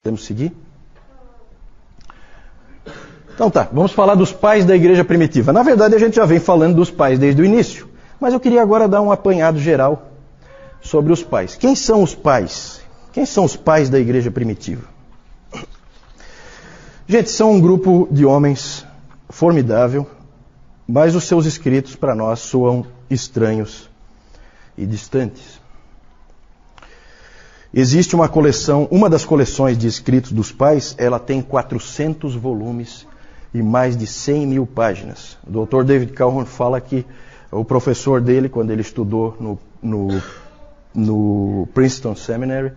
Podemos seguir? Então tá, vamos falar dos pais da igreja primitiva. Na verdade, a gente já vem falando dos pais desde o início, mas eu queria agora dar um apanhado geral sobre os pais. Quem são os pais? Quem são os pais da igreja primitiva? Gente, são um grupo de homens formidável, mas os seus escritos para nós soam estranhos e distantes. Existe uma coleção, uma das coleções de escritos dos pais, ela tem 400 volumes e mais de 100 mil páginas. O Dr. David Calhoun fala que o professor dele, quando ele estudou no Princeton Seminary,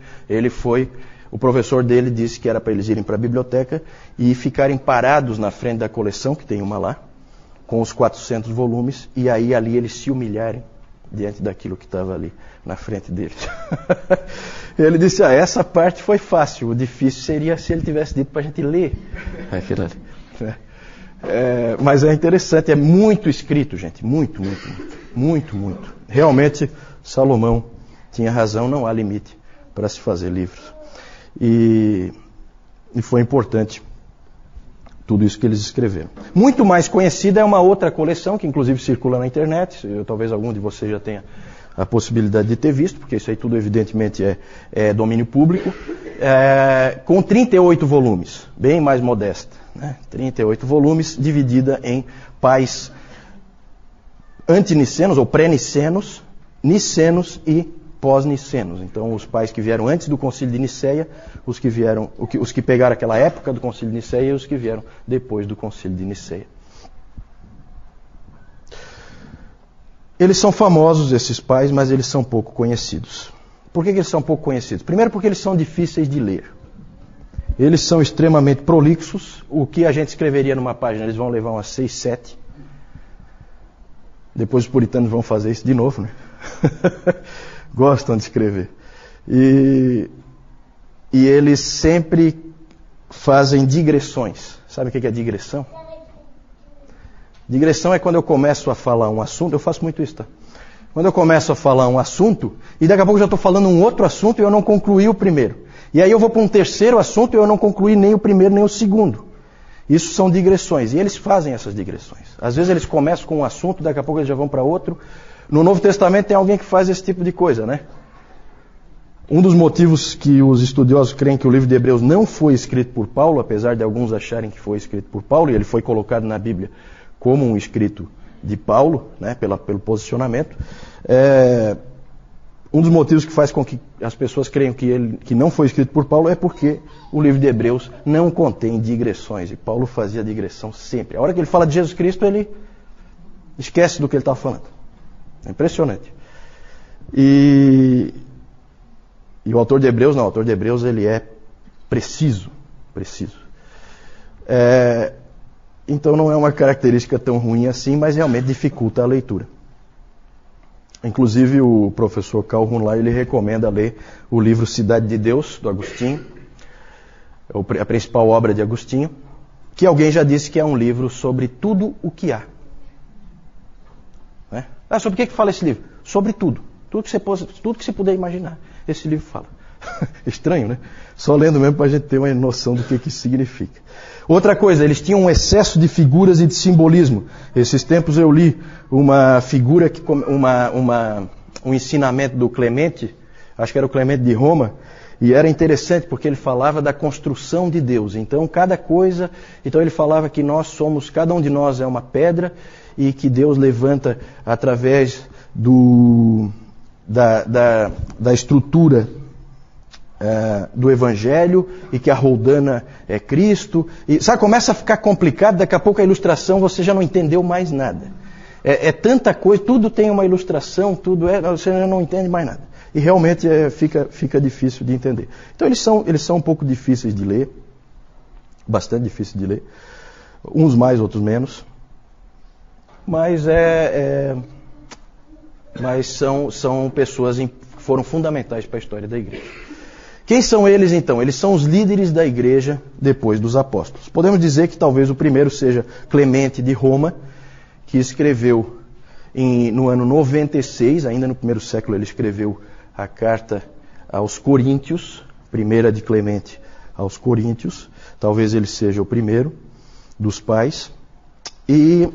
o professor dele disse que era para eles irem para a biblioteca e ficarem parados na frente da coleção, que tem uma lá, com os 400 volumes, e aí ali eles se humilharem diante daquilo que estava ali na frente deles. Ele disse, essa parte foi fácil, o difícil seria se ele tivesse dito para a gente ler aquilo ali. Mas é interessante, é muito escrito, gente, muito. Realmente, Salomão tinha razão, não há limite para se fazer livros. E foi importante tudo isso que eles escreveram. Muito mais conhecida é uma outra coleção, que inclusive circula na internet, talvez algum de vocês já tenha a possibilidade de ter visto, porque isso aí tudo evidentemente é domínio público, com 38 volumes, bem mais modesta, né? 38 volumes, dividida em pais antinicenos ou pré-nicenos, nicenos e pós-nicenos. Então, os pais que vieram antes do Concílio de Niceia, os que pegaram aquela época do Concílio de Niceia e os que vieram depois do Concílio de Niceia. Eles são famosos, esses pais, mas eles são pouco conhecidos. Por que eles são pouco conhecidos? Primeiro porque eles são difíceis de ler. Eles são extremamente prolixos. O que a gente escreveria numa página, eles vão levar umas 6, 7. Depois os puritanos vão fazer isso de novo, né? Gostam de escrever. E eles sempre fazem digressões. Sabe o que é digressão? Digressão é quando eu começo a falar um assunto, eu faço muito isso, tá? Quando eu começo a falar um assunto, e daqui a pouco eu já estou falando um outro assunto e eu não concluí o primeiro. E aí eu vou para um terceiro assunto e eu não concluí nem o primeiro nem o segundo. Isso são digressões. E eles fazem essas digressões. Às vezes eles começam com um assunto, daqui a pouco eles já vão para outro. No Novo Testamento tem alguém que faz esse tipo de coisa, né? Um dos motivos que os estudiosos creem que o livro de Hebreus não foi escrito por Paulo, apesar de alguns acharem que foi escrito por Paulo, e ele foi colocado na Bíblia como um escrito de Paulo, né, pelo posicionamento. Um dos motivos que faz com que as pessoas creiam que não foi escrito por Paulo é porque o livro de Hebreus não contém digressões, e Paulo fazia digressão sempre. A hora que ele fala de Jesus Cristo, ele esquece do que ele está falando. É impressionante. E o autor de Hebreus, não, o autor de Hebreus ele é preciso. Então não é uma característica tão ruim assim, mas realmente dificulta a leitura. Inclusive o professor Calhoun lá, ele recomenda ler o livro Cidade de Deus, do Agostinho, a principal obra de Agostinho, que alguém já disse que é um livro sobre tudo o que há. Né? Sobre o que fala esse livro? Sobre tudo. Tudo que você puder imaginar. Esse livro fala. Estranho, né? Só lendo mesmo para a gente ter uma noção do que isso significa. Outra coisa, eles tinham um excesso de figuras e de simbolismo. Esses tempos eu li uma figura, um ensinamento do Clemente, acho que era o Clemente de Roma, e era interessante porque ele falava da construção de Deus. Então ele falava que cada um de nós é uma pedra e que Deus levanta através da estrutura do Evangelho, e que a roldana é Cristo. E começa a ficar complicado, daqui a pouco a ilustração você já não entendeu mais nada. É tanta coisa, tudo tem uma ilustração, você já não entende mais nada. E realmente fica difícil de entender. Então eles são um pouco difíceis de ler, bastante difíceis de ler, uns mais, outros menos, mas são pessoas que foram fundamentais para a história da igreja. Quem são eles então? Eles são os líderes da igreja depois dos apóstolos. Podemos dizer que talvez o primeiro seja Clemente de Roma, que escreveu no ano 96, ainda no primeiro século ele escreveu a carta aos Coríntios, primeira de Clemente aos Coríntios. Talvez ele seja o primeiro dos pais. E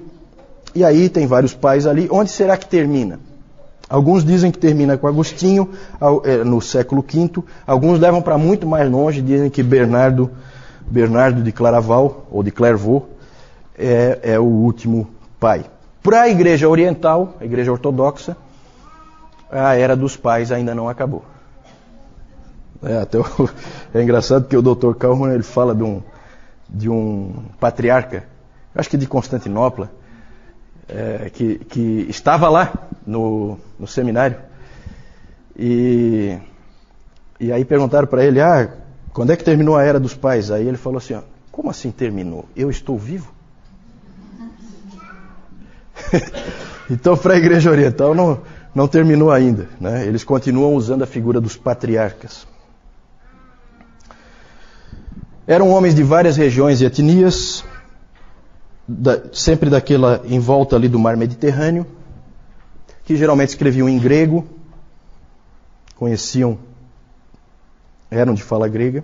aí tem vários pais ali. Onde será que termina? Alguns dizem que termina com Agostinho, no século V. Alguns levam para muito mais longe, dizem que Bernardo de Claraval, ou de Clairvaux, é o último pai. Para a Igreja Oriental, a Igreja Ortodoxa, a Era dos Pais ainda não acabou. É engraçado que o Dr. Kalman, ele fala de um patriarca, acho que de Constantinopla, que estava lá no seminário. E aí perguntaram para ele, quando é que terminou a Era dos Pais? Aí ele falou assim, como assim terminou? Eu estou vivo? Então, para a Igreja Oriental não terminou ainda, né? Eles continuam usando a figura dos patriarcas. Eram homens de várias regiões e etnias, sempre daquela em volta ali do mar Mediterrâneo, que geralmente escreviam em grego, eram de fala grega.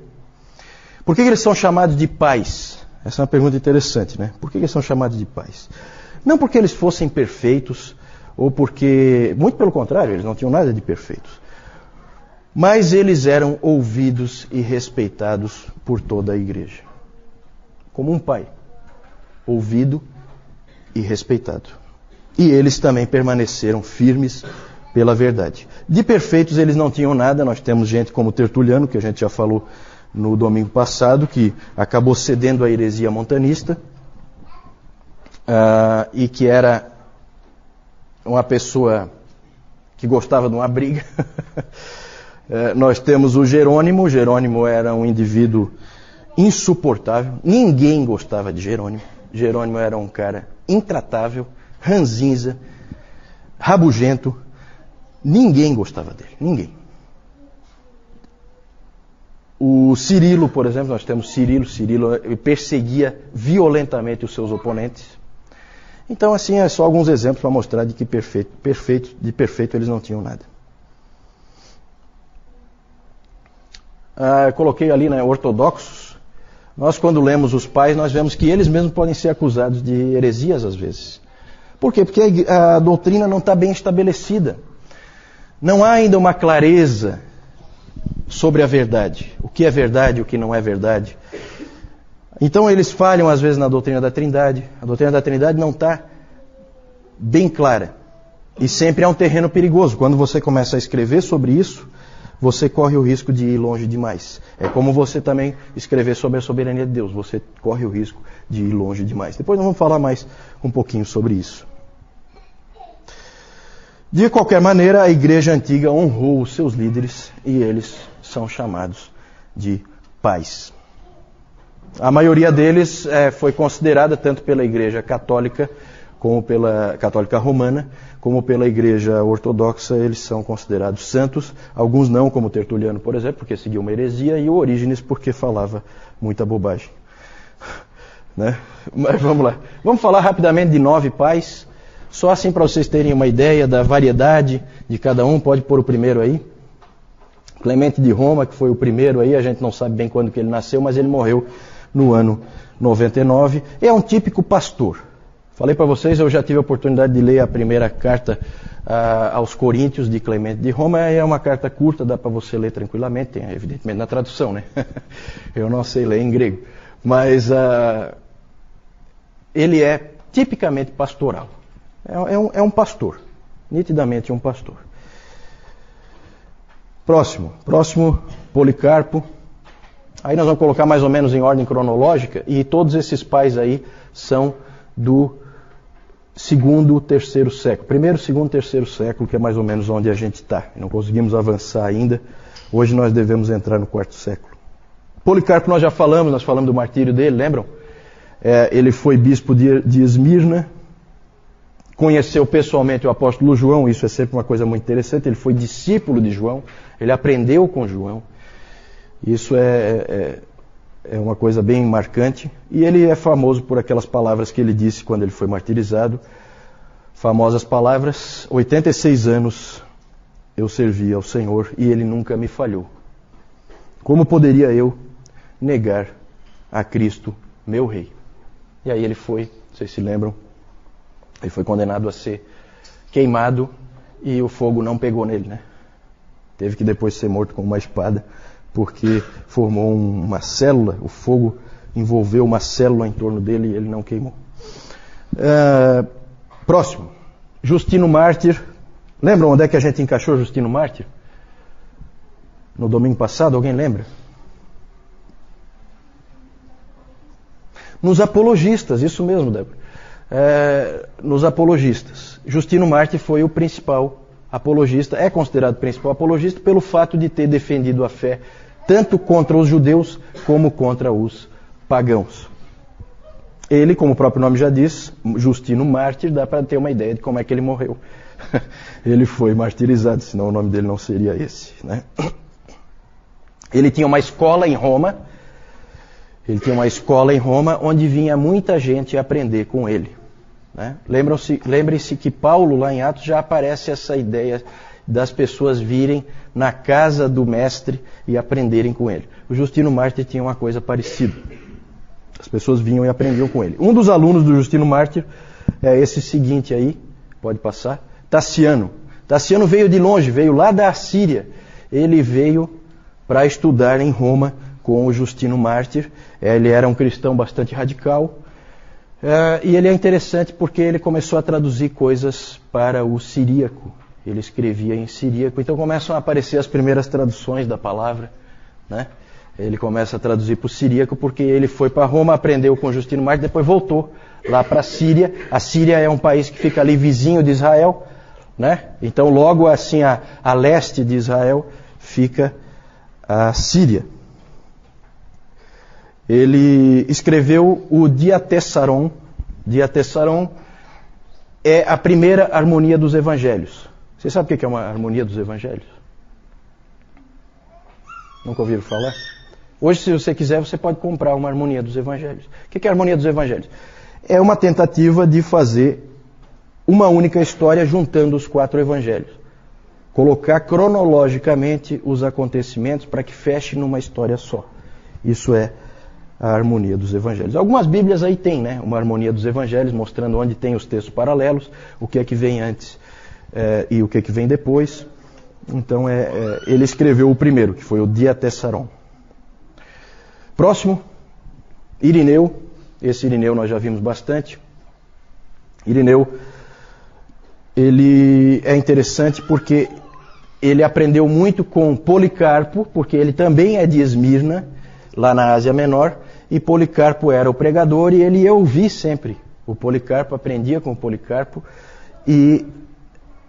Por que eles são chamados de pais? Essa é uma pergunta interessante, né? Por que eles são chamados de pais? Não porque eles fossem perfeitos, ou porque, muito pelo contrário, eles não tinham nada de perfeitos. Mas eles eram ouvidos e respeitados por toda a igreja. Como um pai, ouvido e respeitado. E eles também permaneceram firmes pela verdade. De perfeitos eles não tinham nada. Nós temos gente como Tertuliano, que a gente já falou no domingo passado, que acabou cedendo à heresia montanista, e que era uma pessoa que gostava de uma briga. Nós temos o Jerônimo. O Jerônimo era um indivíduo insuportável. Ninguém gostava de Jerônimo. Jerônimo era um cara intratável, ranzinza, rabugento. Ninguém gostava dele. Ninguém. O Cirilo, por exemplo, nós temos Cirilo. Cirilo perseguia violentamente os seus oponentes. Então, assim, é só alguns exemplos para mostrar de que de perfeito eles não tinham nada. Eu coloquei ali, né, ortodoxos. Nós, quando lemos os pais, nós vemos que eles mesmos podem ser acusados de heresias às vezes. Por quê? Porque a doutrina não está bem estabelecida. Não há ainda uma clareza sobre a verdade. O que é verdade e o que não é verdade. Então eles falham às vezes na doutrina da Trindade. A doutrina da Trindade não está bem clara. E sempre é um terreno perigoso. Quando você começa a escrever sobre isso, você corre o risco de ir longe demais. É como você também escrever sobre a soberania de Deus. Você corre o risco de ir longe demais. Depois nós vamos falar mais um pouquinho sobre isso. De qualquer maneira, a igreja antiga honrou os seus líderes e eles são chamados de pais. A maioria deles foi considerada tanto pela igreja católica, como pela católica romana, como pela igreja ortodoxa. Eles são considerados santos. Alguns não, como Tertuliano, por exemplo, porque seguia uma heresia, e o Orígenes, porque falava muita bobagem. Né? Mas vamos lá. Vamos falar rapidamente de 9 pais, só assim para vocês terem uma ideia da variedade de cada um. Pode pôr o primeiro aí. Clemente de Roma, que foi o primeiro aí, a gente não sabe bem quando que ele nasceu, mas ele morreu no ano 99. É um típico pastor. Falei para vocês, eu já tive a oportunidade de ler a primeira carta aos Coríntios de Clemente de Roma. É uma carta curta, dá para você ler tranquilamente, tem evidentemente na tradução, né? Eu não sei ler em grego. Mas ele é tipicamente pastoral. É um pastor, nitidamente um pastor. Próximo, Policarpo. Aí nós vamos colocar mais ou menos em ordem cronológica, e todos esses pais aí são do segundo, terceiro século. Primeiro, segundo, terceiro século, que é mais ou menos onde a gente está. Não conseguimos avançar ainda. Hoje nós devemos entrar no quarto século. Policarpo nós já falamos, nós falamos do martírio dele, lembram? Ele foi bispo de Esmirna, conheceu pessoalmente o apóstolo João, isso é sempre uma coisa muito interessante. Ele foi discípulo de João, ele aprendeu com João. Isso é uma coisa bem marcante. E ele é famoso por aquelas palavras que ele disse quando ele foi martirizado. Famosas palavras: 86 anos eu servi ao Senhor e Ele nunca me falhou. Como poderia eu negar a Cristo, meu rei. E aí ele foi, vocês se lembram, ele foi condenado a ser queimado e o fogo não pegou nele, né? Teve que depois ser morto com uma espada, porque formou uma célula, o fogo envolveu uma célula em torno dele e ele não queimou. Próximo, Justino Mártir. Lembram onde é que a gente encaixou Justino Mártir? No domingo passado, alguém lembra? Nos apologistas, isso mesmo, Débora. Nos apologistas. Justino Mártir foi o principal apologista, é considerado principal apologista pelo fato de ter defendido a fé tanto contra os judeus como contra os pagãos. Ele, como o próprio nome já diz, Justino Mártir, dá para ter uma ideia de como é que ele morreu. Ele foi martirizado, senão o nome dele não seria esse, né? Ele tinha uma escola em Roma. Onde vinha muita gente aprender com ele, né? Lembrem-se que Paulo, lá em Atos, já aparece essa ideia das pessoas virem na casa do mestre e aprenderem com ele. O Justino Mártir tinha uma coisa parecida. As pessoas vinham e aprendiam com ele. Um dos alunos do Justino Mártir é esse seguinte aí, pode passar, Tassiano. Tassiano veio de longe, veio lá da Assíria. Ele veio para estudar em Roma com o Justino Mártir. Ele era um cristão bastante radical. E ele é interessante porque ele começou a traduzir coisas para o siríaco. Ele escrevia em siríaco. Então começam a aparecer as primeiras traduções da palavra, né? Ele começa a traduzir para o siríaco porque ele foi para Roma, aprendeu com o Justino Mártir, depois voltou lá para a Síria. A Síria é um país que fica ali vizinho de Israel, né? Então logo assim a leste de Israel fica a Síria. Ele escreveu o Diatessaron. Diatessaron é a primeira harmonia dos evangelhos. Você sabe o que é uma harmonia dos evangelhos? Nunca ouviram falar? Hoje, se você quiser, você pode comprar uma harmonia dos evangelhos. O que é a harmonia dos evangelhos? É uma tentativa de fazer uma única história juntando os 4 evangelhos. Colocar cronologicamente os acontecimentos para que feche numa história só. Isso é a harmonia dos evangelhos. Algumas bíblias aí tem, né? Uma harmonia dos evangelhos, mostrando onde tem os textos paralelos, o que é que vem antes e o que é que vem depois. Então ele escreveu o primeiro, que foi o Diatessaron. Próximo, Irineu. Esse Irineu nós já vimos bastante. Irineu, ele é interessante porque ele aprendeu muito com Policarpo, porque ele também é de Esmirna, lá na Ásia Menor, e Policarpo era o pregador e ele ia ouvir sempre o Policarpo, aprendia com o Policarpo, e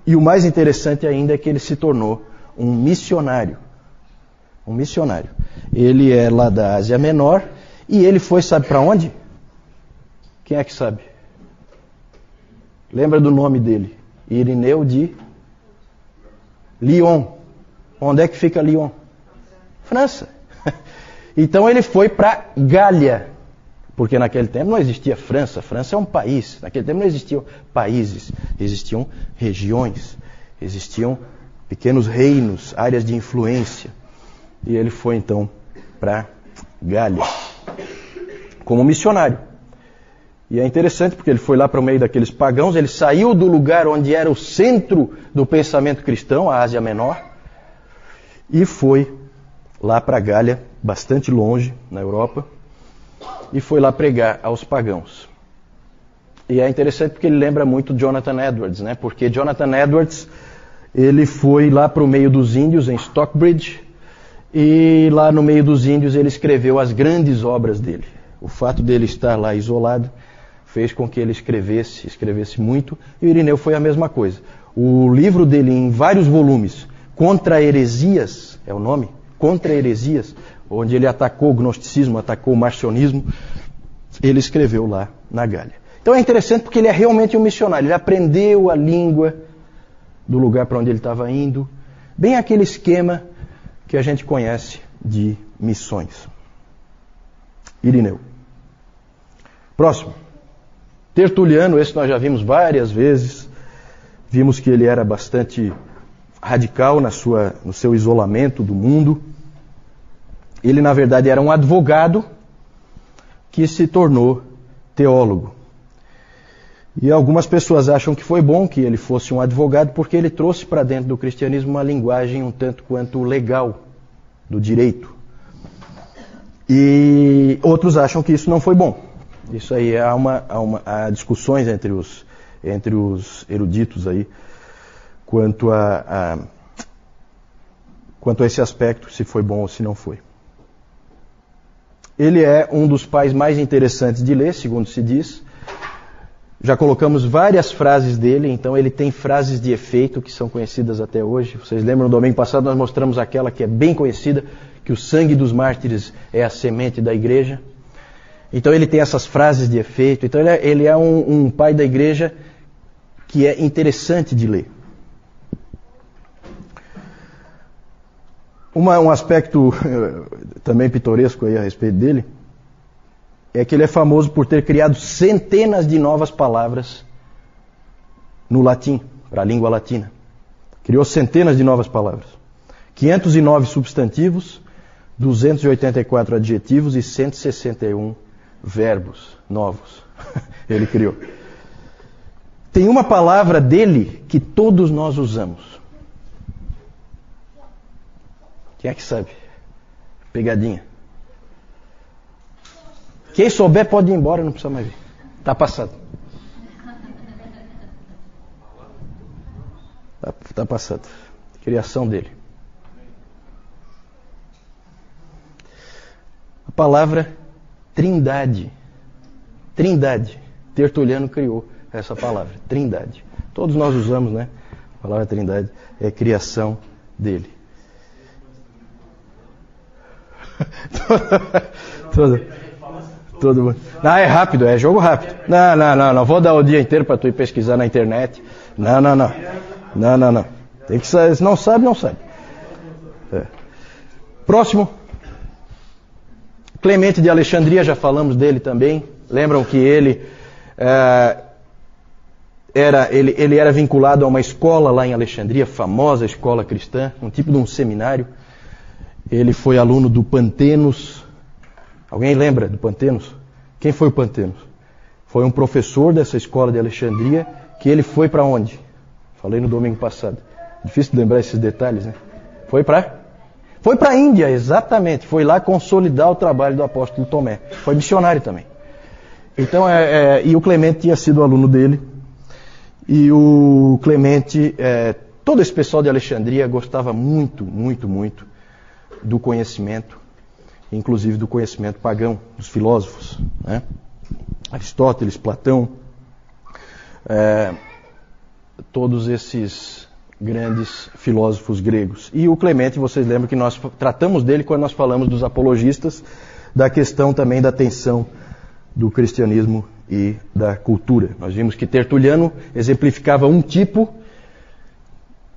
o mais interessante ainda é que ele se tornou um missionário. Um missionário. Ele é lá da Ásia Menor e ele foi, sabe para onde? Quem é que sabe? Lembra do nome dele? Irineu de Lyon. Onde é que fica Lyon? França. Então ele foi para Gália, porque naquele tempo não existia França. França é um país. Naquele tempo não existiam países, existiam regiões, existiam pequenos reinos, áreas de influência. E ele foi então para Gália como missionário. E é interessante porque ele foi lá para o meio daqueles pagãos, ele saiu do lugar onde era o centro do pensamento cristão, a Ásia Menor, e foi lá para Gália, bastante longe, na Europa, e foi lá pregar aos pagãos. E é interessante porque ele lembra muito Jonathan Edwards, né? Porque Jonathan Edwards, ele foi lá para o meio dos índios, em Stockbridge, e lá no meio dos índios ele escreveu as grandes obras dele. O fato dele estar lá isolado fez com que ele escrevesse muito, e o Irineu foi a mesma coisa. O livro dele, em vários volumes, Contra Heresias, é o nome? Contra Heresias, onde ele atacou o gnosticismo, atacou o marcionismo, ele escreveu lá na Gália. Então é interessante porque ele é realmente um missionário, ele aprendeu a língua do lugar para onde ele estava indo, bem aquele esquema que a gente conhece de missões. Irineu. Próximo. Tertuliano, esse nós já vimos várias vezes. Vimos que ele era bastante radical no seu isolamento do mundo. Ele, na verdade, era um advogado que se tornou teólogo. E algumas pessoas acham que foi bom que ele fosse um advogado porque ele trouxe para dentro do cristianismo uma linguagem um tanto quanto legal, do direito. E outros acham que isso não foi bom. Isso aí há discussões entre os eruditos aí quanto a esse aspecto, se foi bom ou se não foi. Ele é um dos pais mais interessantes de ler, segundo se diz. Já colocamos várias frases dele, então ele tem frases de efeito que são conhecidas até hoje. Vocês lembram, no domingo passado nós mostramos aquela que é bem conhecida, que o sangue dos mártires é a semente da igreja. Então ele tem essas frases de efeito. Então ele é um pai da igreja que é interessante de ler. Um aspecto também pitoresco aí a respeito dele é que ele é famoso por ter criado centenas de novas palavras no latim, para a língua latina. Criou centenas de novas palavras. 509 substantivos, 284 adjetivos e 161 verbos novos. Ele criou. Tem uma palavra dele que todos nós usamos. Quem é que sabe? Pegadinha. Quem souber pode ir embora, não precisa mais vir. Está passado. Está passado. Criação dele. A palavra trindade. Trindade. Tertuliano criou essa palavra. Trindade. Todos nós usamos, né? A palavra trindade é criação dele. Todo mundo. Não, é rápido, é jogo rápido. Não. Vou dar o dia inteiro para tu ir pesquisar na internet. Não. Tem que saber. Se não sabe, não sabe. É. Próximo. Clemente de Alexandria, já falamos dele também. Lembram que ele era vinculado a uma escola lá em Alexandria, famosa escola cristã, um tipo de um seminário. Ele foi aluno do Pantenos. Alguém lembra do Pantenos? Quem foi o Pantenos? Foi um professor dessa escola de Alexandria que ele foi para onde? Falei no domingo passado. Difícil de lembrar esses detalhes, né? Foi para a Índia, exatamente. Foi lá consolidar o trabalho do apóstolo Tomé. Foi missionário também. Então, e o Clemente tinha sido aluno dele. E o Clemente, todo esse pessoal de Alexandria gostava muito do conhecimento, inclusive do conhecimento pagão, dos filósofos, né? Aristóteles, Platão, todos esses grandes filósofos gregos. E o Clemente, vocês lembram que nós tratamos dele quando nós falamos dos apologistas, da questão também da tensão do cristianismo e da cultura. Nós vimos que Tertuliano exemplificava um tipo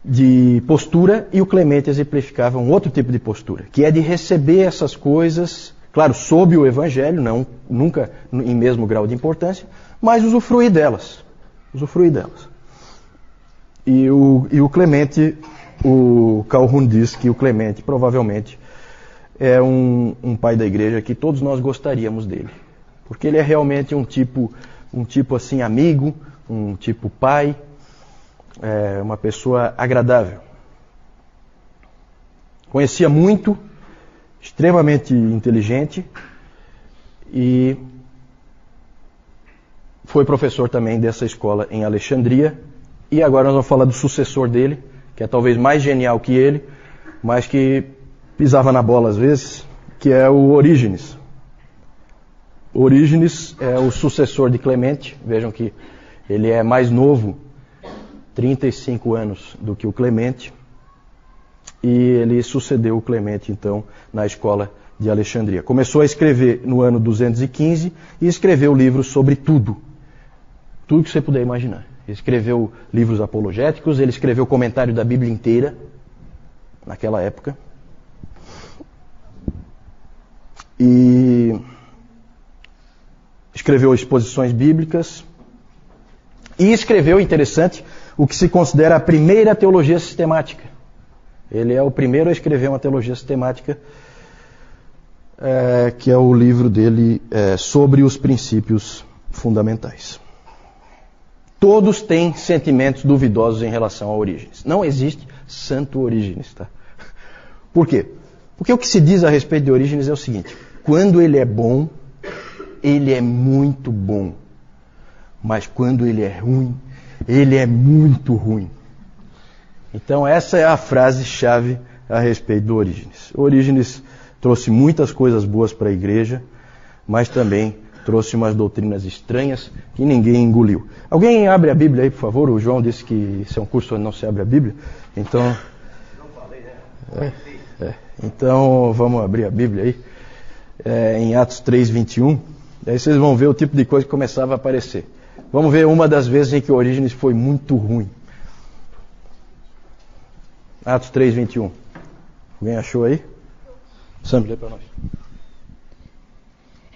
de postura e o Clemente exemplificava um outro tipo de postura, que é de receber essas coisas, claro, sob o Evangelho, nunca em mesmo grau de importância, mas usufruir delas. E o Clemente, o Calhoun diz que o Clemente provavelmente é um pai da igreja que todos nós gostaríamos dele, porque ele é realmente um tipo assim amigo, um tipo pai, uma pessoa agradável. Conhecia muito, extremamente inteligente e foi professor também dessa escola em Alexandria. E agora nós vamos falar do sucessor dele, que é talvez mais genial que ele, mas que pisava na bola às vezes, que é o Orígenes. Orígenes é o sucessor de Clemente. Vejam que ele é mais novo, 35 anos do que o Clemente, e ele sucedeu o Clemente, então, na escola de Alexandria. Começou a escrever no ano 215 e escreveu livros sobre tudo que você puder imaginar. Ele escreveu livros apologéticos, ele escreveu comentário da Bíblia inteira, naquela época, e escreveu exposições bíblicas, e escreveu, interessante, o que se considera a primeira teologia sistemática. Ele é o primeiro a escrever uma teologia sistemática que é o livro dele sobre os princípios fundamentais. Todos têm sentimentos duvidosos em relação a Orígenes. Não existe santo Orígenes, tá? Por quê? Porque o que se diz a respeito de Orígenes é o seguinte: quando ele é bom, ele é muito bom. Mas quando ele é ruim, ele é muito ruim. Então essa é a frase-chave a respeito do Orígenes. Orígenes trouxe muitas coisas boas para a igreja, mas também trouxe umas doutrinas estranhas que ninguém engoliu. Alguém abre a Bíblia aí, por favor? O João disse que isso é um curso onde não se abre a Bíblia. Então, não falei, né? Então vamos abrir a Bíblia aí, em Atos 3:21. Aí vocês vão ver o tipo de coisa que começava a aparecer. Vamos ver uma das vezes em que Orígenes foi muito ruim. Atos 3:21. Alguém achou aí? Sam, lê para nós.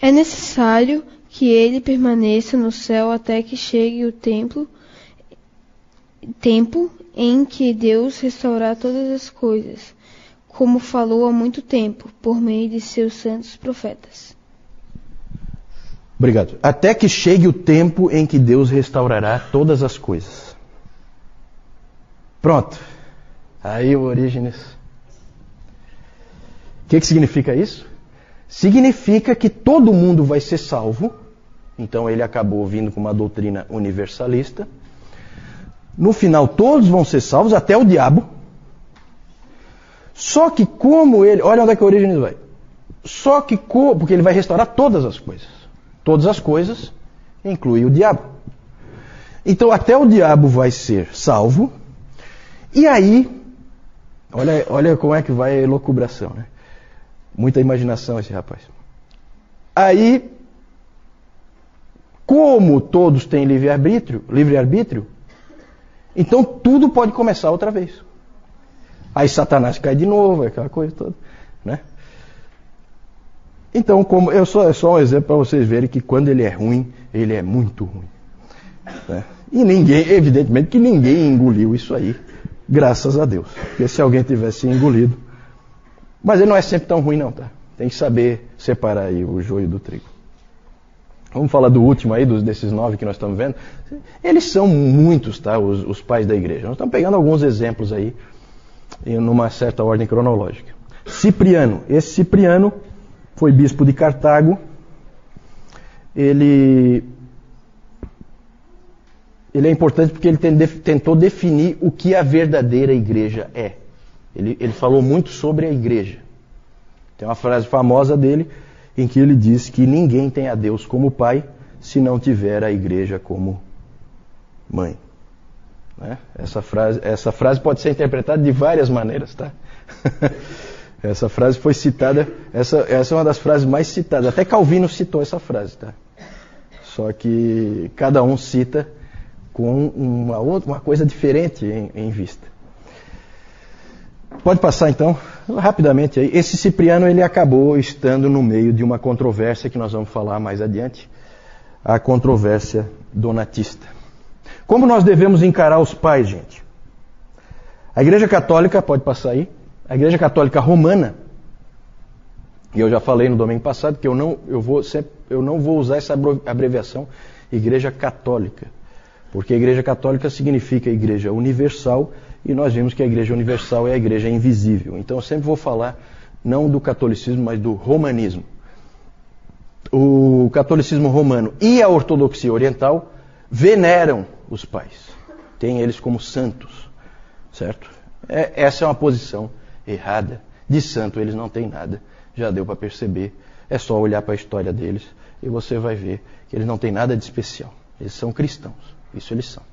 É necessário que ele permaneça no céu até que chegue o tempo em que Deus restaurar todas as coisas, como falou há muito tempo, por meio de seus santos profetas. Obrigado. Até que chegue o tempo em que Deus restaurará todas as coisas. Pronto. Aí o Orígenes. O que significa isso? Significa que todo mundo vai ser salvo. Então ele acabou vindo com uma doutrina universalista. No final todos vão ser salvos, até o diabo. Só que como ele... Olha onde é que o Orígenes vai. Só que porque ele vai restaurar todas as coisas. Todas as coisas, inclui o diabo. Então até o diabo vai ser salvo. E aí, olha como é que vai a elucubração, né? Muita imaginação esse rapaz. Aí, como todos têm livre-arbítrio, então tudo pode começar outra vez. Aí Satanás cai de novo, aquela coisa toda, né? Então, é só um exemplo para vocês verem que quando ele é ruim, ele é muito ruim. Né? E evidentemente que ninguém engoliu isso aí, graças a Deus. Porque se alguém tivesse engolido... Mas ele não é sempre tão ruim não, tá? Tem que saber separar aí o joio do trigo. Vamos falar do último aí, desses 9 que nós estamos vendo. Eles são muitos, tá? Os pais da igreja. Nós estamos pegando alguns exemplos aí, numa certa ordem cronológica. Cipriano. Esse Cipriano foi bispo de Cartago. Ele é importante porque ele tentou definir o que a verdadeira igreja é. Ele falou muito sobre a igreja. Tem uma frase famosa dele em que ele diz que ninguém tem a Deus como pai se não tiver a igreja como mãe. Né? Essa frase pode ser interpretada de várias maneiras, tá? Essa frase foi citada, essa é uma das frases mais citadas. Até Calvino citou essa frase, tá? Só que cada um cita com uma coisa diferente em vista. Pode passar então, rapidamente aí. Esse Cipriano, ele acabou estando no meio de uma controvérsia que nós vamos falar mais adiante, a controvérsia donatista. Como nós devemos encarar os pais, gente? A Igreja Católica, pode passar aí, a Igreja Católica Romana, e eu já falei no domingo passado que eu não vou usar essa abreviação Igreja Católica, porque a Igreja Católica significa Igreja Universal, e nós vimos que a Igreja Universal é a Igreja invisível. Então eu sempre vou falar não do catolicismo, mas do romanismo. O catolicismo romano e a ortodoxia oriental veneram os pais. Tem eles como santos, certo? Essa é uma posição errada. De santo eles não têm nada. Já deu para perceber. É só olhar para a história deles e você vai ver que eles não têm nada de especial. Eles são cristãos. Isso eles são.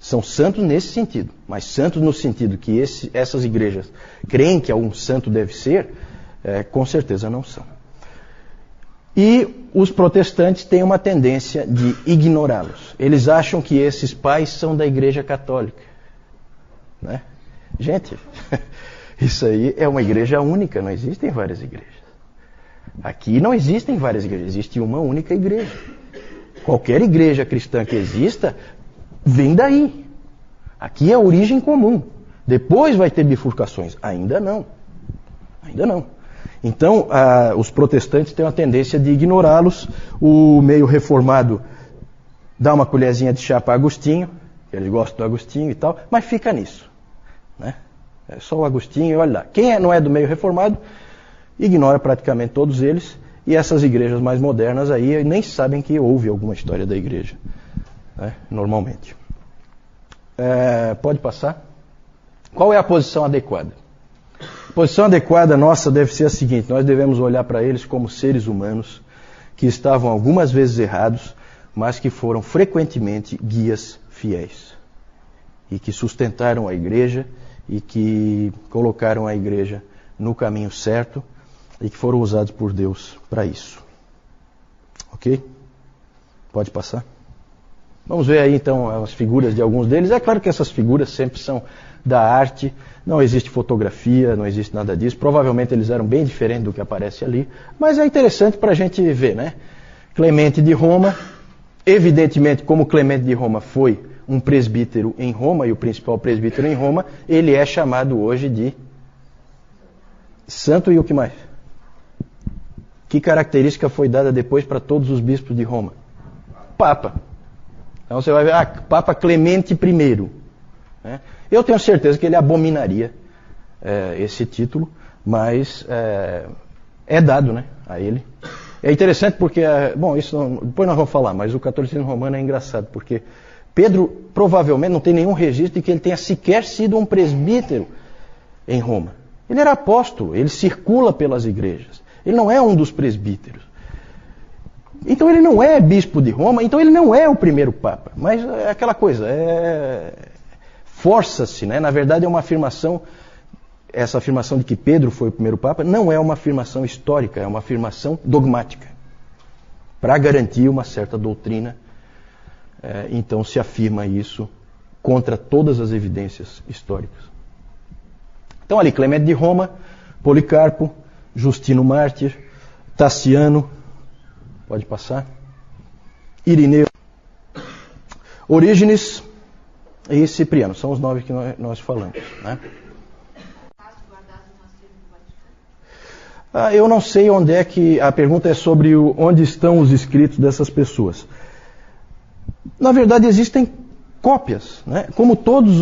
São santos nesse sentido, mas santos no sentido que essas igrejas creem que algum santo deve ser, com certeza não são. E os protestantes têm uma tendência de ignorá-los. Eles acham que esses pais são da Igreja Católica. Né? Gente, isso aí é uma igreja única, não existem várias igrejas. Aqui não existem várias igrejas, existe uma única igreja. Qualquer igreja cristã que exista, vem daí. Aqui é a origem comum. Depois vai ter bifurcações. Ainda não. Ainda não. Então, os protestantes têm uma tendência de ignorá-los. O meio reformado dá uma colherzinha de chá para Agostinho, eles gostam do Agostinho e tal, mas fica nisso, né? É só o Agostinho e olha lá. Quem não é do meio reformado, ignora praticamente todos eles, e essas igrejas mais modernas aí nem sabem que houve alguma história da igreja, né? Normalmente. Pode passar? Qual é a posição adequada? A posição adequada nossa deve ser a seguinte: nós devemos olhar para eles como seres humanos que estavam algumas vezes errados, mas que foram frequentemente guias fiéis e que sustentaram a igreja e que colocaram a igreja no caminho certo e que foram usados por Deus para isso. Ok? Pode passar? Vamos ver aí então as figuras de alguns deles. É claro que essas figuras sempre são da arte, não existe fotografia, não existe nada disso. Provavelmente eles eram bem diferentes do que aparece ali, mas é interessante para a gente ver, né? Clemente de Roma, evidentemente, como Clemente de Roma foi um presbítero em Roma, e o principal presbítero em Roma, ele é chamado hoje de santo. E o que mais? Que característica foi dada depois para todos os bispos de Roma? Papa. Então você vai ver, Papa Clemente I. Né? Eu tenho certeza que ele abominaria esse título, mas é dado, né, a ele. É interessante porque, depois nós vamos falar, mas o catolicismo romano é engraçado, porque Pedro provavelmente não tem nenhum registro de que ele tenha sequer sido um presbítero em Roma. Ele era apóstolo, ele circula pelas igrejas. Ele não é um dos presbíteros. Então ele não é bispo de Roma, então ele não é o primeiro papa. Mas é aquela coisa, força-se, né? Na verdade é uma afirmação, essa afirmação de que Pedro foi o primeiro papa não é uma afirmação histórica, é uma afirmação dogmática. Para garantir uma certa doutrina, então se afirma isso contra todas as evidências históricas. Então ali, Clemente de Roma, Policarpo, Justino Mártir, Taciano, pode passar, Irineu, Orígenes e Cipriano, são os 9 que nós falamos, né? Eu não sei onde é que... A pergunta é sobre onde estão os escritos dessas pessoas. Na verdade, existem cópias, né? Como todos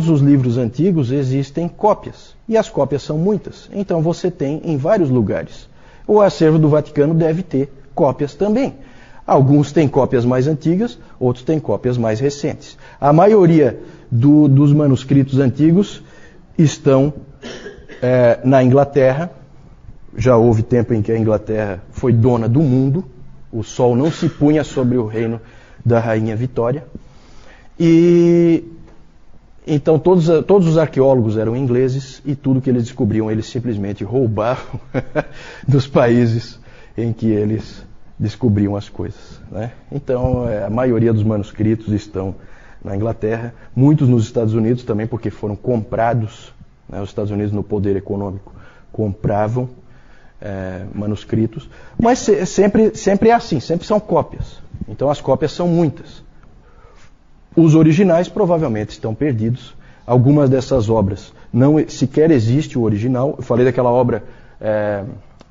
os livros antigos, existem cópias. E as cópias são muitas. Então você tem em vários lugares. O acervo do Vaticano deve ter cópias também. Alguns têm cópias mais antigas, outros têm cópias mais recentes. A maioria dos manuscritos antigos estão na Inglaterra. Já houve tempo em que a Inglaterra foi dona do mundo. O sol não se punha sobre o reino da Rainha Vitória. E então todos os arqueólogos eram ingleses e tudo que eles descobriam eles simplesmente roubavam dos países em que eles descobriam as coisas, né? Então a maioria dos manuscritos estão na Inglaterra, muitos nos Estados Unidos também, porque foram comprados, né? Os Estados Unidos, no poder econômico, compravam manuscritos, mas sempre é assim, sempre são cópias. Então as cópias são muitas. Os originais provavelmente estão perdidos. Algumas dessas obras não sequer existe o original. Eu falei daquela obra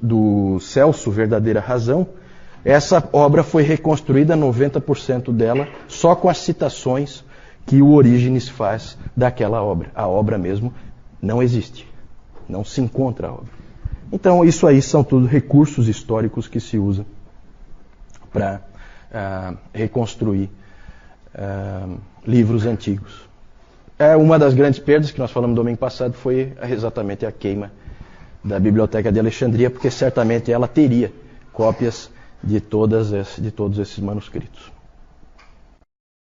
do Celso, Verdadeira Razão. Essa obra foi reconstruída, 90% dela, só com as citações que o Orígenes faz daquela obra. A obra mesmo não existe. Não se encontra a obra. Então isso aí são tudo recursos históricos que se usam para reconstruir livros antigos. Uma das grandes perdas que nós falamos no domingo passado foi exatamente a queima da Biblioteca de Alexandria, porque certamente ela teria cópias de todos esses manuscritos.